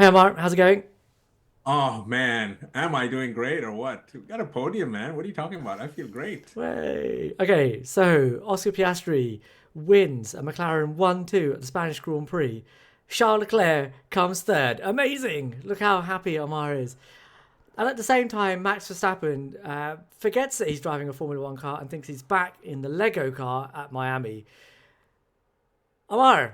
Hey Ammar, how's it going? Oh man, am I doing great or what? We got a podium, man. What are you talking about? I feel great. Way. Okay, so Oscar Piastri wins a McLaren 1-2 at the Spanish Grand Prix. Charles Leclerc comes third. Amazing! Look how happy Ammar is. And at the same time, Max Verstappen forgets that he's driving a Formula One car and thinks he's back in the Lego car at Miami. Ammar,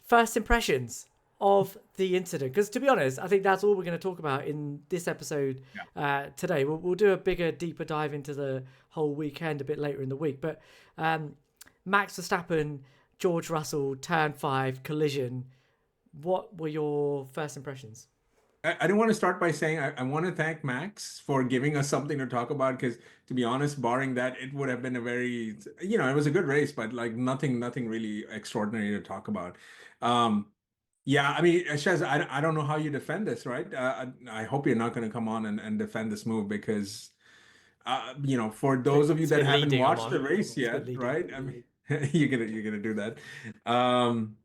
first impressions of the incident, because to be honest, I think that's all we're going to talk about in this episode Yeah. today. We'll do a bigger, deeper dive into the whole weekend a bit later in the week. But um, Max Verstappen, George Russell, turn five collision. What were your first impressions? I don't want to start by saying I want to thank Max for giving us something to talk about because to be honest, barring that, it would have been a very, it was a good race, but like nothing really extraordinary to talk about. Um, yeah, I mean, Shez, I don't know how you defend this, right? I hope you're not going to come on and defend this move because for those of you It's a that bit haven't leading, watched Omar. the race It's a bit yet, leading. right? I mean, you're gonna do that. Um,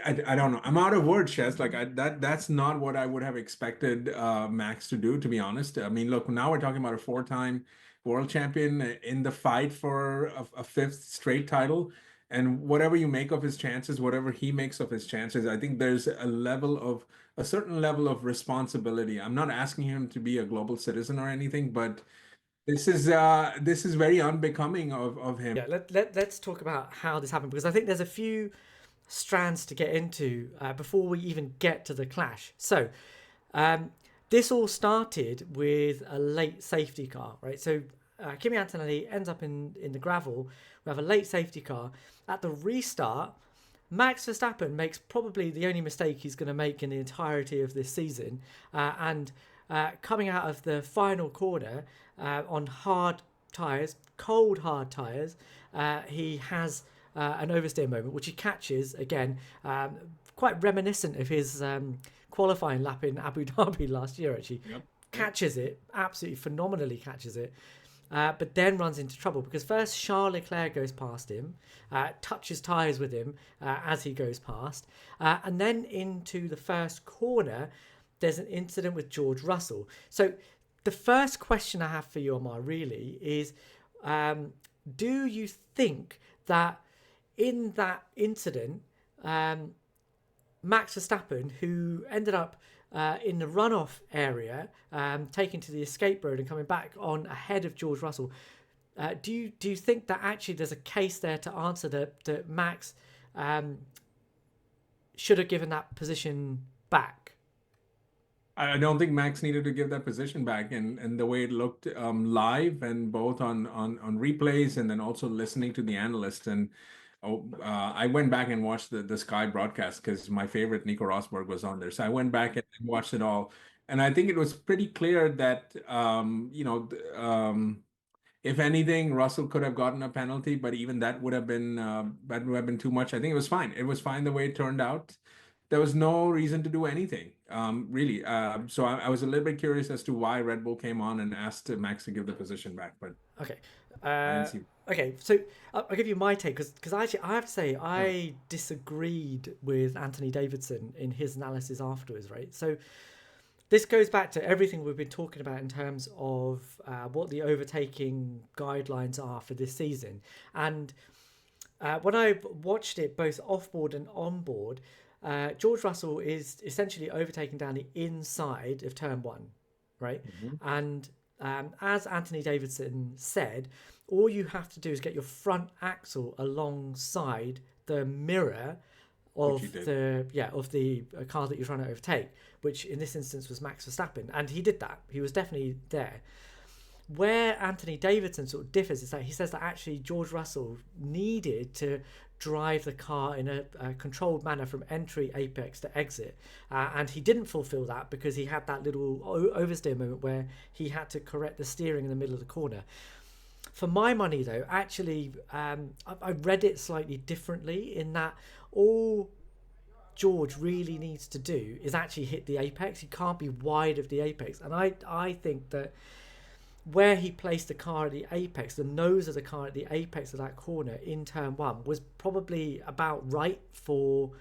I don't know. I'm out of words, Chess. Like that's not what I would have expected Max to do, to be honest. I mean, look, now we're talking about a four-time world champion in the fight for a fifth straight title. And whatever you make of his chances, whatever he makes of his chances, I think there's a certain level of responsibility. I'm not asking him to be a global citizen or anything, but this is very unbecoming of him. Yeah, let's talk about how this happened because I think there's a few strands to get into before we even get to the clash. So, um, this all started with a late safety car, right? So, Kimi Antonelli ends up in the gravel. We have a late safety car. At the restart, Max Verstappen makes probably the only mistake he's going to make in the entirety of this season. And coming out of the final corner on hard tyres, cold hard tyres, he has an oversteer moment, which he catches again, quite reminiscent of his qualifying lap in Abu Dhabi last year, actually. Yep. Yep. Catches it, absolutely phenomenally catches it. But then runs into trouble because first Charles Leclerc goes past him, touches tyres with him as he goes past, and then into the first corner, there's an incident with George Russell. So the first question I have for you, Omar, really is um, do you think that in that incident, um, Max Verstappen, who ended up in the runoff area, taking to the escape road and coming back on ahead of George Russell, do you think that actually there's a case there to answer that Max um, should have given that position back? I don't think Max needed to give that position back, and the way it looked live and both on replays and then also listening to the analysts I went back and watched the Sky broadcast because my favorite Nico Rosberg was on there, so I went back and watched it all, and I think it was pretty clear that if anything, Russell could have gotten a penalty, but even that would have been too much. I think it was fine. It was fine the way it turned out. There was no reason to do anything, really. So I was a little bit curious as to why Red Bull came on and asked Max to give the position back, but Okay. I didn't Uh, see. okay, so I'll give you my take because actually I have to say Sure. I disagreed with Anthony Davidson in his analysis afterwards, right? So this goes back to everything we've been talking about in terms of what the overtaking guidelines are for this season. And when I watched it both off board and on board, George Russell is essentially overtaking down the inside of turn one, right? Mhm. And as Anthony Davidson said, all you have to do is get your front axle alongside the mirror Which he of did. the car that you're trying to overtake, which in this instance was Max Verstappen, and he did that. He was definitely there. Where Anthony Davidson sort of differs is that he says that actually George Russell needed to drive the car in a controlled manner from entry apex to exit, and he didn't fulfill that because he had that little oversteer moment where he had to correct the steering in the middle of the corner. For my money, though, actually, I read it slightly differently in that all George really needs to do is actually hit the apex. He can't be wide of the apex, and I think that where he placed the car at the apex, the nose of the car at the apex of that corner in turn one was probably about right for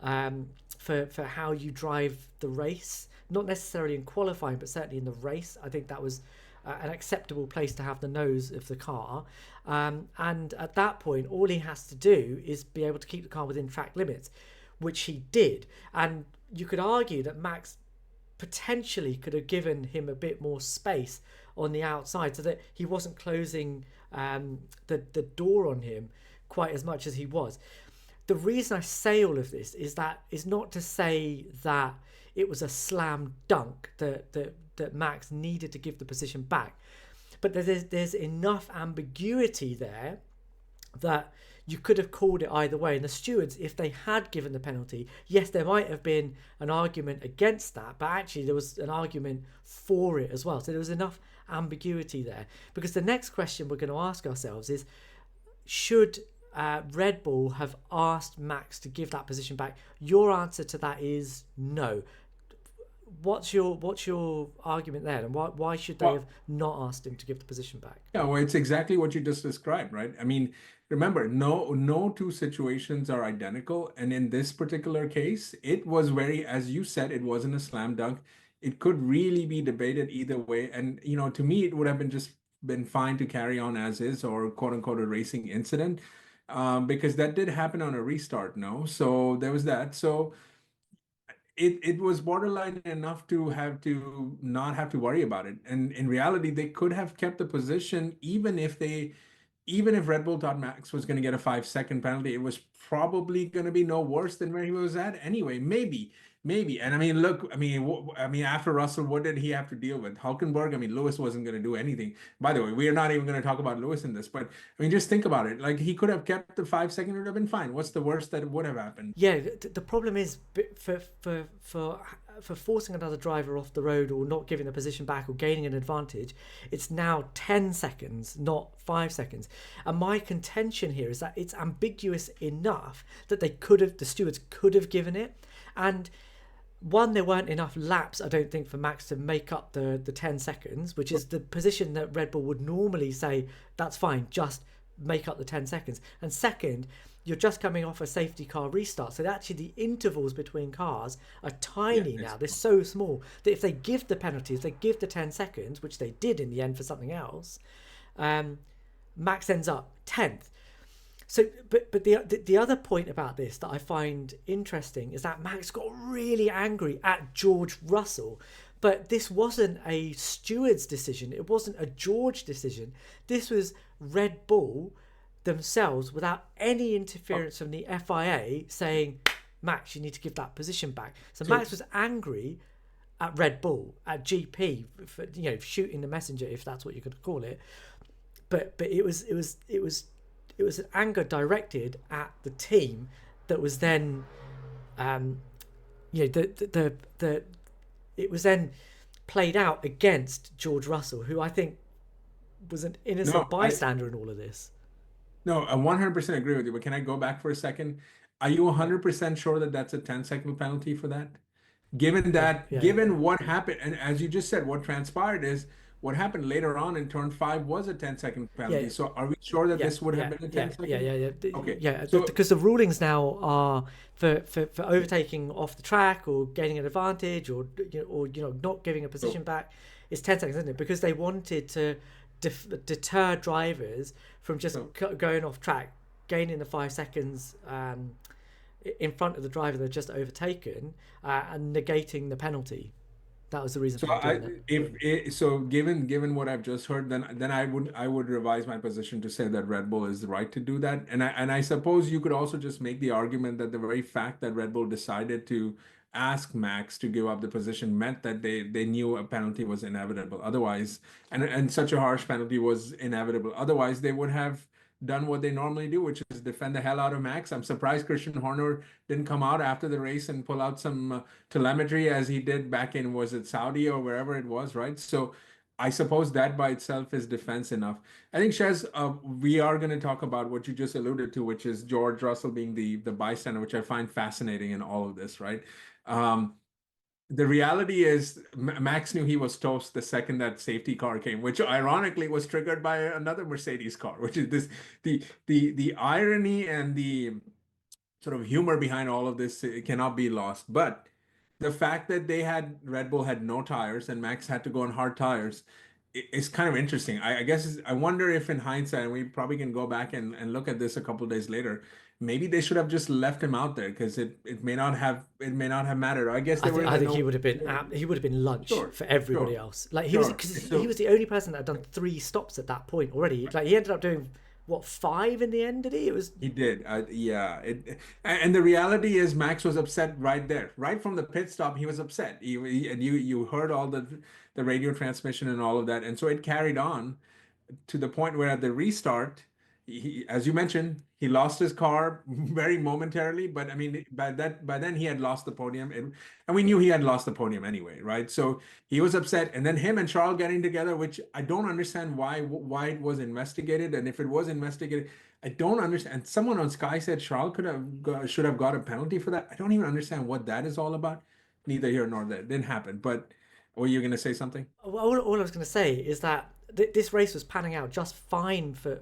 for how you drive the race. Not necessarily in qualifying, but certainly in the race. I think that was an acceptable place to have the nose of the car. And at that point, all he has to do is be able to keep the car within track limits, which he did. And you could argue that Max potentially could have given him a bit more space on the outside so that he wasn't closing the door on him quite as much as he was. The reason I say all of this is not to say that it was a slam dunk that Max needed to give the position back, but there's enough ambiguity there that you could have called it either way. And the stewards, if they had given the penalty, yes, there might have been an argument against that, but actually there was an argument for it as well. So there was enough ambiguity there. Because the next question we're going to ask ourselves is, should Red Bull have asked Max to give that position back? Your answer to that is no. What's your argument there, and why should they have not asked him to give the position back? Yeah, well, it's exactly what you just described, right? I mean, remember, no two situations are identical, and in this particular case, it was very, as you said, it wasn't a slam dunk. It could really be debated either way, and to me, it would have been fine to carry on as is, or quote unquote a racing incident, because that did happen on a restart, no? So there was that. So it was borderline enough to not have to worry about it. And in reality, they could have kept the position even if Red Bull thought Max was going to get a 5-second penalty. It was probably going to be no worse than where he was at anyway. Maybe. And I mean, look, I mean, after Russell, what did he have to deal with? Hulkenberg. I mean, Lewis wasn't going to do anything. By the way, we are not even going to talk about Lewis in this, but I mean, just think about it. Like, he could have kept the 5-second, it would have been fine. What's the worst that would have happened? Yeah, the problem is for forcing another driver off the road, or not giving the position back, or gaining an advantage, it's now 10 seconds, not 5 seconds. And my contention here is that it's ambiguous enough that the stewards could have given it. And one, there weren't enough laps, I don't think, for Max to make up the 10 seconds, which is the position that Red Bull would normally say, that's fine, just make up the 10 seconds. And second, you're just coming off a safety car restart. So actually the intervals between cars are tiny now. They're so small that if they give the penalty, if they give the 10 seconds, which they did in the end for something else, Max ends up 10th. So, but the other point about this that I find interesting is that Max got really angry at George Russell. But this wasn't a steward's decision. It wasn't a George decision. This was Red Bull themselves, without any interference from the FIA, saying, Max, you need to give that position back. So Max was angry at Red Bull, at GP, for, shooting the messenger, if that's what you could call it. But it was an anger directed at the team that was then, it was then played out against George Russell, who I think was an innocent bystander in all of this. No, I 100% agree with you, but can I go back for a second? Are you 100% sure that that's a 10-second penalty for that? Given what happened, and as you just said, what transpired is what happened later on in turn 5 was a 10-second penalty. Yeah. So are we sure that this would have been a 10-second? Yeah. Okay. Yeah, so, because the rulings now are for overtaking off the track, or gaining an advantage, or not giving a position back, it's 10 seconds, isn't it? Because they wanted to deter drivers from just going off track, gaining the 5 seconds in front of the driver they've just overtaken, and negating the penalty. That was the reason for doing that. Given what I've just heard, then I would revise my position to say that Red Bull is right to do that. And I suppose you could also just make the argument that the very fact that Red Bull decided to ask Max to give up the position meant that they knew a penalty was inevitable. Otherwise, and such a harsh penalty was inevitable. Otherwise, they would have done what they normally do, which is defend the hell out of Max. I'm surprised Christian Horner didn't come out after the race and pull out some telemetry as he did back in, was it Saudi or wherever it was, right? So I suppose that by itself is defense enough. I think, Shez, we are going to talk about what you just alluded to, which is George Russell being the bystander, which I find fascinating in all of this, right? The reality is Max knew he was toast the second that safety car came, which ironically was triggered by another Mercedes car, which is the irony and sort of humor behind all of this, it cannot be lost. But the fact that Red Bull had no tires and Max had to go on hard tires is kind of interesting. I guess I wonder if in hindsight, and we probably can go back and look at this a couple of days later, maybe they should have just left him out there because it may not have mattered. I guess they were in I the think he would have been lunch Sure, for everybody sure, else. Like sure. he was the only person that had done 3 stops at that point already. Like he ended up doing what, 5 in the end, did he? It was He did. Yeah. And the reality is Max was upset right there. Right from the pit stop, he was upset. And you heard all the radio transmission and all of that. And so it carried on to the point where at the restart, as you mentioned, he lost his car very momentarily. But I mean, by then he had lost the podium, and we knew he had lost the podium anyway, right? So he was upset, and then him and Charles getting together, which I don't understand why it was investigated, and if it was investigated, I don't understand. And someone on Sky said Charles should have got a penalty for that. I don't even understand what that is all about. Neither here nor there. It didn't happen. But were you going to say something? all I was going to say is that this race was panning out just fine for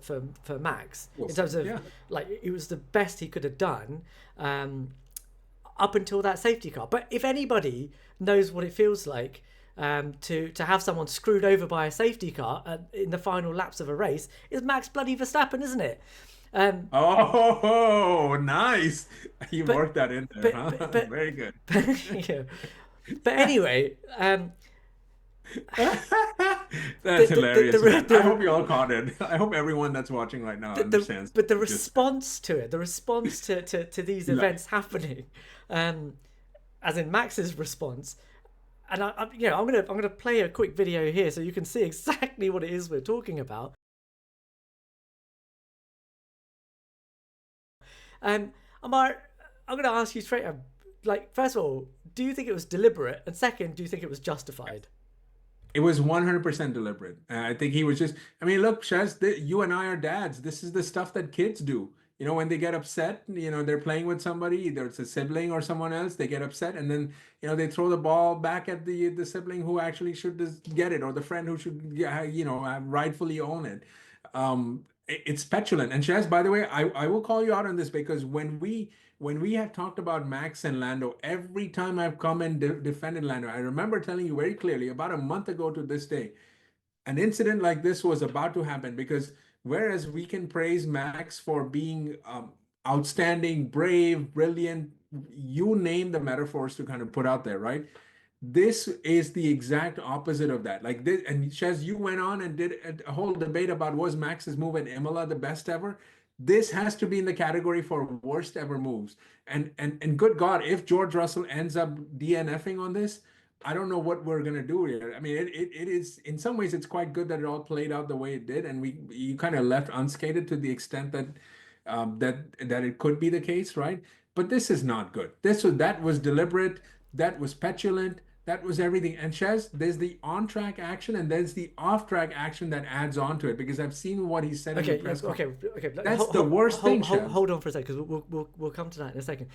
Max in terms of like it was the best he could have done up until that safety car. But if anybody knows what it feels like to have someone screwed over by a safety car in the final laps of a race, it's Max bloody Verstappen, isn't it? Oh, nice! You worked that in there, huh? But Very good. Yeah. But anyway, That's hilarious. I hope you all caught it. I hope everyone that's watching right now understands. But the response to it, the response to these events happening, as in Max's response, and I'm gonna play a quick video here so you can see exactly what it is we're talking about. Ammar, I'm gonna ask you straight up, like, first of all, do you think it was deliberate, and second, do you think it was justified? It was 100% deliberate. I think he was just, I mean, look, Shez, you and I are dads. This is the stuff that kids do. When they get upset, they're playing with somebody, either it's a sibling or someone else, they get upset and then, they throw the ball back at the sibling who actually should just get it, or the friend who should, rightfully own it. It's petulant. And Shez, by the way, I will call you out on this because when we have talked about Max and Lando, every time I've come and defended Lando, I remember telling you very clearly about a month ago to this day, an incident like this was about to happen because whereas we can praise Max for being outstanding, brave, brilliant, you name the metaphors to kind of put out there, right? This is the exact opposite of that. Like this, and Shez, you went on and did a whole debate about was Max's move at Imola the best ever? This has to be in the category for worst ever moves. And good God, if George Russell ends up DNFing on this, I don't know what we're gonna do here. I mean, it is in some ways it's quite good that it all played out the way it did, and you kind of left unscathed to the extent that that it could be the case, right? But this is not good. That was deliberate. That was petulant. That was everything. And Shez, there's the on-track action and there's the off-track action that adds on to it because I've seen what he said in the press conference. Okay. That's the worst thing, Shez. Hold on for a second because we'll come to that in a second.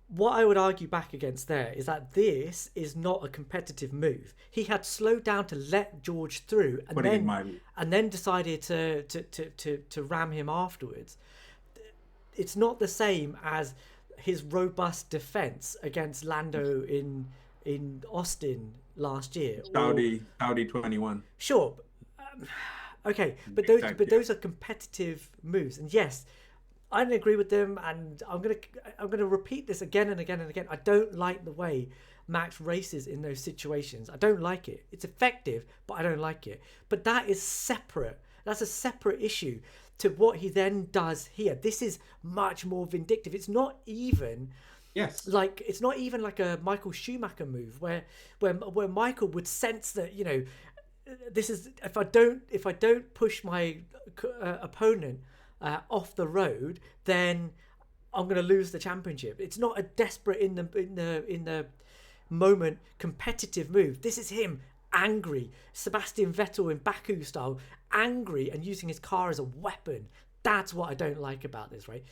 What I would argue back against there is that this is not a competitive move. He had slowed down to let George through and then decided to ram him afterwards. It's not the same as his robust defense against Lando in Austin last year. Saudi 21. Sure. Okay, but those are competitive moves. And yes, I don't agree with them, and I'm gonna repeat this again and again and again. I don't like the way Max races in those situations. I don't like it. It's effective, but I don't like it. But that is separate. That's a separate issue to what he then does here. This is much more vindictive. It's not even like a Michael Schumacher move where Michael would sense that this is if I don't push my opponent off the road, then I'm going to lose the championship. It's not a desperate in the moment competitive move. This is him angry, Sebastian Vettel in Baku style, angry and using his car as a weapon. That's what I don't like about this, right?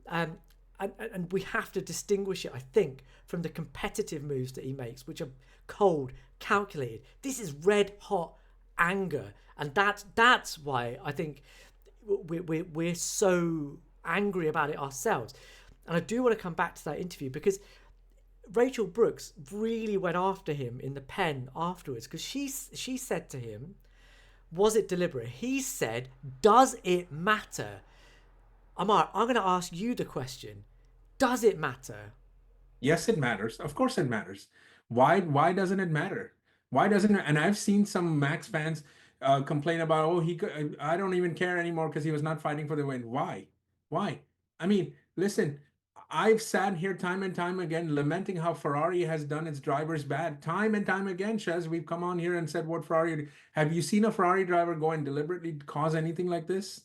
And we have to distinguish it, I think, from the competitive moves that he makes, which are cold, calculated. This is red hot anger, and that's why I think we're so angry about it ourselves. And I do want to come back to that interview because Rachel Brooks really went after him in the pen afterwards, because she said to him, was it deliberate? He said, does it matter? Ammar, I'm going to ask you the question. Does it matter? Yes, it matters. Of course it matters. Why doesn't it matter? Why doesn't it? And I've seen some Max fans complain about, oh, I don't even care anymore because he was not fighting for the win. Why? Why? I mean, listen, I've sat here time and time again lamenting how Ferrari has done its drivers bad. Time and time again, Shez, we've come on here and said what Ferrari. Have you seen a Ferrari driver go and deliberately cause anything like this?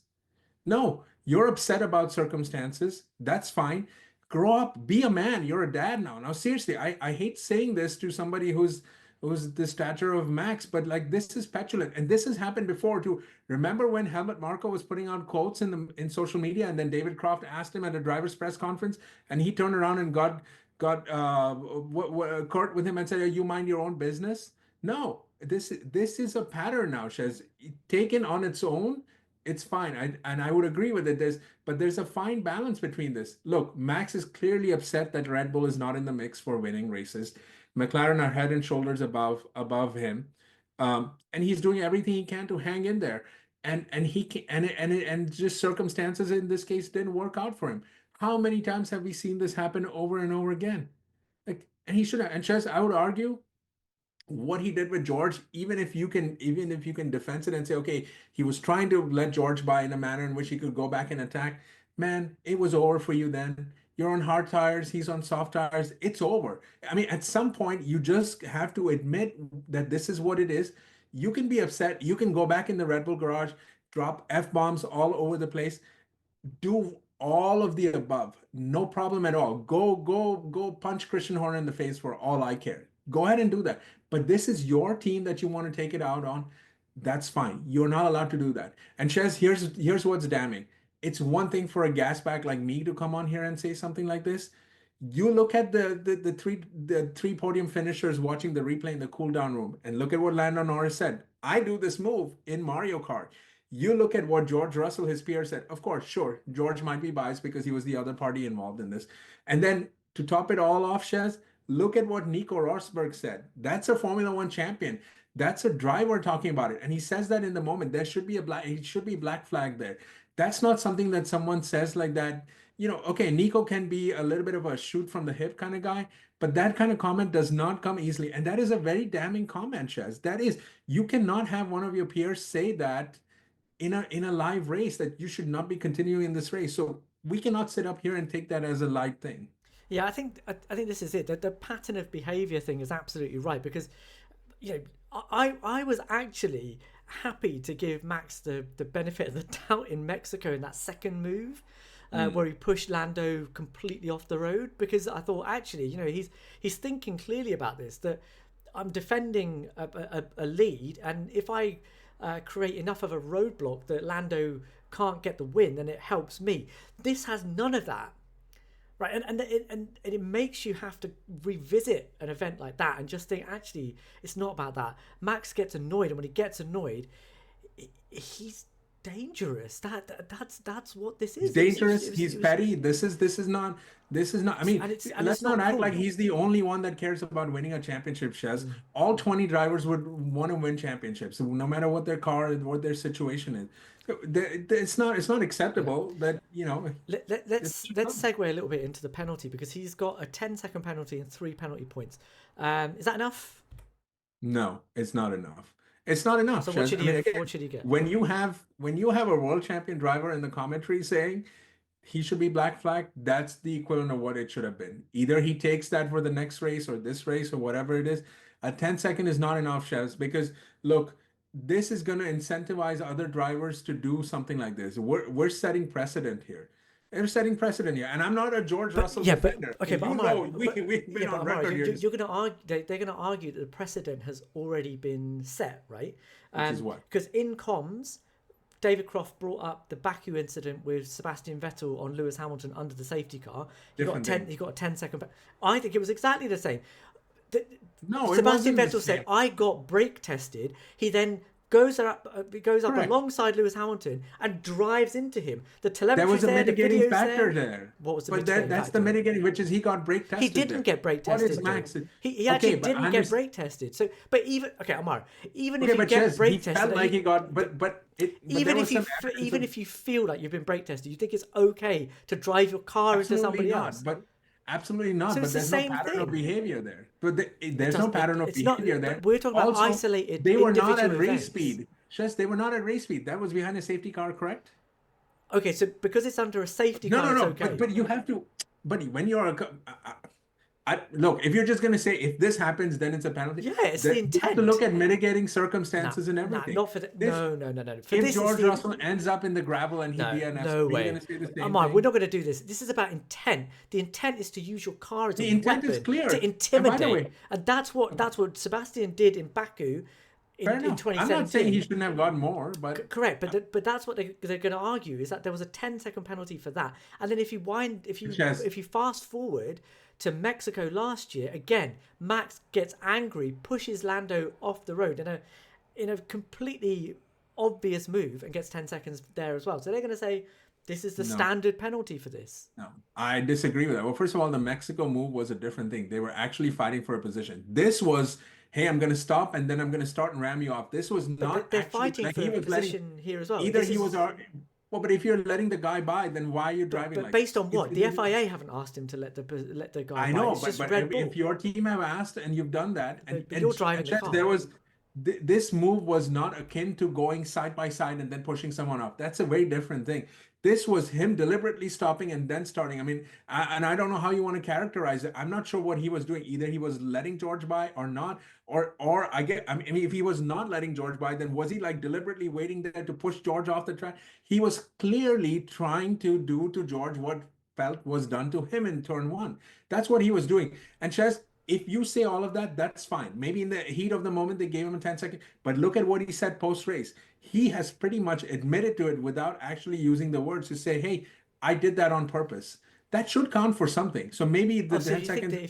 No, you're upset about circumstances. That's fine. Grow up, be a man. You're a dad now. Now, seriously, I hate saying this to somebody who's the stature of Max, but like this is petulant. And this has happened before too. Remember when Helmut Marko was putting out quotes in social media, and then David Croft asked him at a driver's press conference, and he turned around and got court with him and said, "Oh, you mind your own business." No, this is a pattern now, Shez. Taken on its own, it's fine. I would agree with it. There's a fine balance between this. Look, Max is clearly upset that Red Bull is not in the mix for winning races. McLaren are head and shoulders above him, and he's doing everything he can to hang in there. And he can, and just circumstances in this case didn't work out for him. How many times have we seen this happen over and over again? Like, and he should have. And Chess, I would argue what he did with George, even if you can defense it and say, okay, he was trying to let George by in a manner in which he could go back and attack, man, it was over for you then. You're on hard tires, he's on soft tires. It's over. I mean, at some point, you just have to admit that this is what it is. You can be upset. You can go back in the Red Bull garage, drop F-bombs all over the place, do all of the above. No problem at all. Go punch Christian Horner in the face for all I care. Go ahead and do that. But this is your team that you want to take it out on. That's fine. You're not allowed to do that. And Chez, here's what's damning. It's one thing for a gasback like me to come on here and say something like this. You look at the three podium finishers watching the replay in the cool down room, and look at what Lando Norris said. I do this move in Mario Kart. You look at what George Russell, his peer, said. Of course, sure, George might be biased because he was the other party involved in this. And then to top it all off, Shez, look at what Nico Rosberg said. That's a Formula One champion. That's a driver talking about it. And he says that in the moment. There should be it should be black flag there. That's not something that someone says like that. You know, okay, Nico can be a little bit of a shoot from the hip kind of guy, but that kind of comment does not come easily. And that is a very damning comment, Shez. That is, you cannot have one of your peers say that in a live race, that you should not be continuing in this race. So we cannot sit up here and take that as a light thing. Yeah, I think this is it. The pattern of behaviour thing is absolutely right, because you know I was actually happy to give Max the benefit of the doubt in Mexico in that second move. Where he pushed Lando completely off the road, because I thought actually, you know, he's thinking clearly about this, that I'm defending a lead, and if I create enough of a roadblock that Lando can't get the win, then it helps me. This has none of that, right? And it makes you have to revisit an event like that and just think, actually, it's not about that. Max gets annoyed, and when he gets annoyed, he's dangerous. That's what this is. He's dangerous. He's petty. This is not. I mean, let's not act like he's the only one that cares about winning a championship, Shez. All 20 drivers would want to win championships, no matter what their car, what their situation is. It's not acceptable that, you know. Let's segue a little bit into the penalty, because he's got a 10-second penalty and 3 penalty points. Is that enough? No, it's not enough. It's not enough. So what should he get? When you have a world champion driver in the commentary saying he should be black flag, that's the equivalent of what it should have been. Either he takes that for the next race or this race or whatever it is. A 10-second is not enough, Chefs, because look, this is going to incentivize other drivers to do something like this. We're setting precedent here. They're setting precedent here, and I'm not a George Russell defender. We've been on record here. You're going to argue. They're going to argue that the precedent has already been set, right? Which is what? Because in comms, David Croft brought up the Baku incident with Sebastian Vettel on Lewis Hamilton under the safety car. He got a 10-second. I think it was exactly the same. No, Sebastian Vettel said, "I got brake tested." He then goes up Correct. alongside Lewis Hamilton and drives into him. The There telemetry's was a there, the mitigating video's factor there. there. What was the But mitigating that's factor? the mitigating, which is he got brake tested. He didn't get brake tested. What is Max? He Okay, actually but I didn't get brake tested. So, but even Ammar, even if Okay, you but get Shez, brake he tested, felt like he got, but even there if was you some evidence even of- if you feel like you've been brake tested, you think it's okay to drive your car into absolutely somebody not, else. but absolutely not. So But it's the there's no same pattern of thing. behavior there. But there's does- no pattern of it's not- behavior there. but we're talking about Also, isolated they were not at individual race events. speed. Shez, they were not at race speed. That was behind a safety car, correct? Okay, so because it's under a safety No, car, no, no. it's okay. But you have to. But when you're look, if you're just going to say if this happens, then it's a penalty. Yeah, it's the You have to intent. look at mitigating circumstances and everything. Not for the, This- no. For If this, George it's the, Russell ends up in the gravel and he no DNFs, are you way. going to say the same Ammar, thing? we're not going to do this. This is about intent. The intent is to use your car as The a intent weapon is clear. to And by the intimidate, way- and that's what Sebastian did in Baku in Fair enough. 2017. I'm not saying he shouldn't have got more, but Correct, but that's what they're going to argue, is that there was a 10-second penalty for that, and then if you fast forward to Mexico last year, again, Max gets angry, pushes Lando off the road in a completely obvious move, and gets 10 seconds there as well. So they're going to say this is the standard penalty for this. no, I disagree with that. Well, first of all, the Mexico move was a different thing. They were actually fighting for a position. This was, hey, I'm going to stop and then I'm going to start and ram you off. This was not. They're actually, fighting like, for he a was letting- position here as well. Either This he is- was. Well, but if you're letting the guy by, then why are you driving But like based this? on what? The FIA haven't asked him to let the guy I by. know, It's just but Red Bull. if your team have asked and you've done that, and you're driving the Chet, car. there was this move was not akin to going side by side and then pushing someone off. That's a very different thing. This was him deliberately stopping and then starting. I mean, and I don't know how you want to characterize it. I'm not sure what he was doing. Either he was letting George by or not, or I mean, if he was not letting George by, then was he like deliberately waiting there to push George off the track? He was clearly trying to do to George what felt was done to him in turn one. That's what he was doing. And Chez, if you say all of that, that's fine. Maybe in the heat of the moment they gave him a 10-second, but look at what he said post-race. He has pretty much admitted to it without actually using the words to say, hey, I did that on purpose. That should count for something. So maybe the So 10 you think seconds, that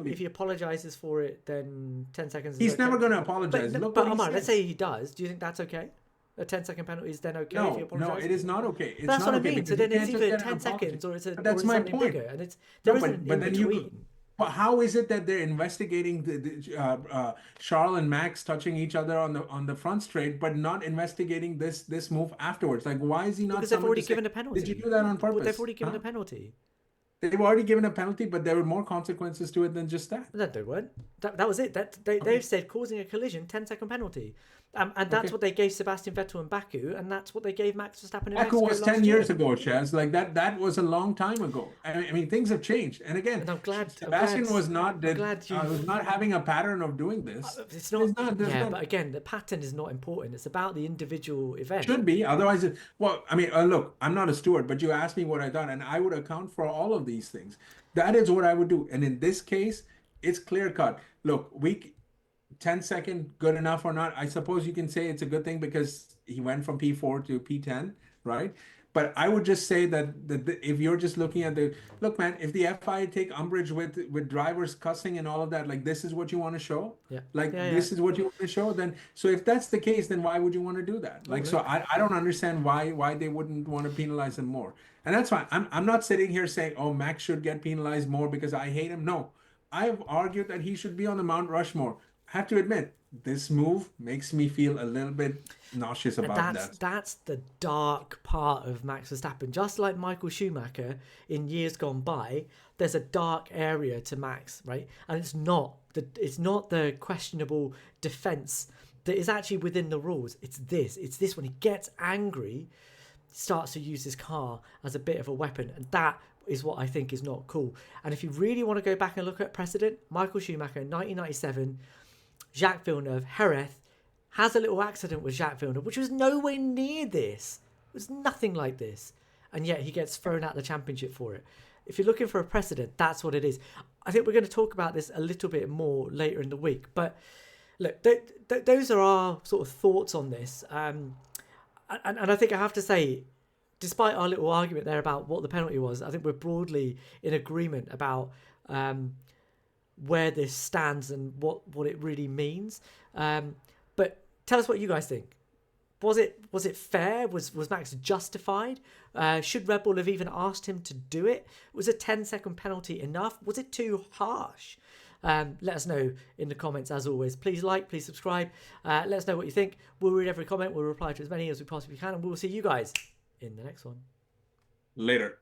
if he apologizes for it, then 10 seconds is he's okay? never going to apologize. But, Look but what he Ammar, said. let's say he does. Do you think that's okay? A 10-second penalty is then okay if he No, apologizes? it is not okay. It's That's not what I okay mean. So because then you it's can't just either get an 10 apology. seconds or it's But that's my something point. bigger, and No, there isn't in then between. But how is it that they're investigating the Charles and Max touching each other on the front straight, but not investigating this move afterwards? Like, why is he not? Because they've summoned already to say, given a penalty. Did you do that on Well, purpose? they've already given Huh? a penalty. They've already given a penalty, but there were more consequences to it than just that. No, they weren't. That was it. They've said causing a collision, 10-second penalty. And that's what they gave Sebastian Vettel in Baku, and that's what they gave Max Verstappen in Mexico Mexico was last 10 year. years ago, Chaz. Like that was a long time ago. I mean, things have changed. And again, And I'm glad Sebastian was not you've- having a pattern of doing this. It's not. But again, the pattern is not important. It's about the individual event. Should be. Otherwise, I mean, look, I'm not a steward, but you asked me what I done, and I would account for all of these things. That is what I would do. And in this case, it's clear cut. Look, 10-second good enough or not? I suppose you can say it's a good thing because he went from P4 to P10, right? But I would just say that if you're just looking at look, man, if the FIA take umbrage with drivers cussing and all of that, like this is what you want to show, this is what you want to show, then so if that's the case, then why would you want to do that? Like, so I don't understand why they wouldn't want to penalize him more, and that's fine. I'm not sitting here saying, oh, Max should get penalized more because I hate him. No, I have argued that he should be on the Mount Rushmore. I have to admit, this move makes me feel a little bit nauseous about that. That's the dark part of Max Verstappen. Just like Michael Schumacher in years gone by, there's a dark area to Max, right? And it's not the questionable defense that is actually within the rules. It's this when he gets angry, starts to use his car as a bit of a weapon, and that is what I think is not cool. And if you really want to go back and look at precedent, Michael Schumacher in 1997, Jacques Villeneuve, Jerez, has a little accident with Jacques Villeneuve, which was nowhere near this. It was nothing like this. And yet he gets thrown out the championship for it. If you're looking for a precedent, that's what it is. I think we're going to talk about this a little bit more later in the week. But look, those are our sort of thoughts on this. And I think I have to say, despite our little argument there about what the penalty was, I think we're broadly in agreement about where this stands and what it really means. But Tell us what you guys think. Was it fair? Was Max justified? Should Red Bull have even asked him to do it? Was a 10-second penalty enough? Was it too harsh? Let us know in the comments as always. Please like, please subscribe. Let us know what you think. We'll read every comment. We'll reply to as many as we possibly can. And we'll see you guys in the next one. Later.